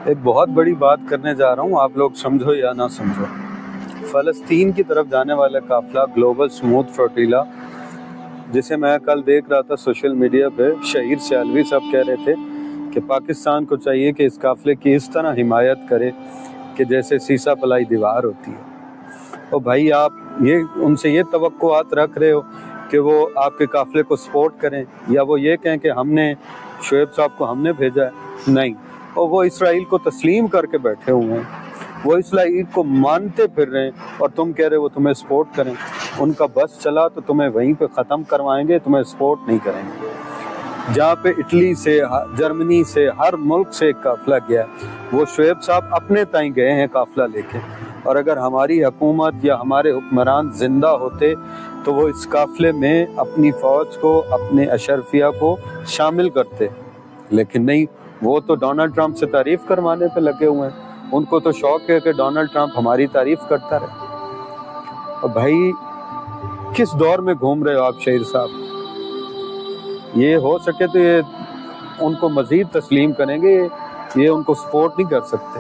ایک بہت بڑی بات کرنے جا رہا ہوں، آپ لوگ سمجھو یا نہ سمجھو۔ فلسطین کی طرف جانے والا قافلہ گلوبل سموتھ فلوٹیلا، جسے میں کل دیکھ رہا تھا سوشل میڈیا پہ، شہیر سیالوی صاحب کہہ رہے تھے کہ پاکستان کو چاہیے کہ اس قافلے کی اس طرح حمایت کرے کہ جیسے سیسا پلائی دیوار ہوتی ہے۔ تو بھائی آپ ان سے یہ توقعات رکھ رہے ہو کہ وہ آپ کے قافلے کو سپورٹ کریں، یا وہ یہ کہیں کہ ہم نے شعیب صاحب کو ہم نے بھیجا ہے؟ نہیں، اور وہ اسرائیل کو تسلیم کر کے بیٹھے ہوئے ہیں، وہ اسرائیل کو مانتے پھر رہے ہیں، اور تم کہہ رہے وہ تمہیں سپورٹ کریں۔ ان کا بس چلا تو تمہیں وہیں پہ ختم کروائیں گے، تمہیں سپورٹ نہیں کریں گے۔ جہاں پہ اٹلی سے، جرمنی سے، ہر ملک سے ایک قافلہ گیا، وہ شعیب صاحب اپنے تائیں گئے ہیں قافلہ لے کے، اور اگر ہماری حکومت یا ہمارے حکمران زندہ ہوتے تو وہ اس قافلے میں اپنی فوج کو، اپنے اشرفیہ کو شامل کرتے، لیکن نہیں، وہ تو ڈونلڈ ٹرمپ سے تعریف کروانے پہ لگے ہوئے ہیں۔ ان کو تو شوق ہے کہ ڈونلڈ ٹرمپ ہماری تعریف کرتا رہے۔ اور بھائی کس دور میں گھوم رہے ہو آپ شہیر صاحب؟ یہ ہو سکے تو یہ ان کو مزید تسلیم کریں گے، یہ ان کو سپورٹ نہیں کر سکتے۔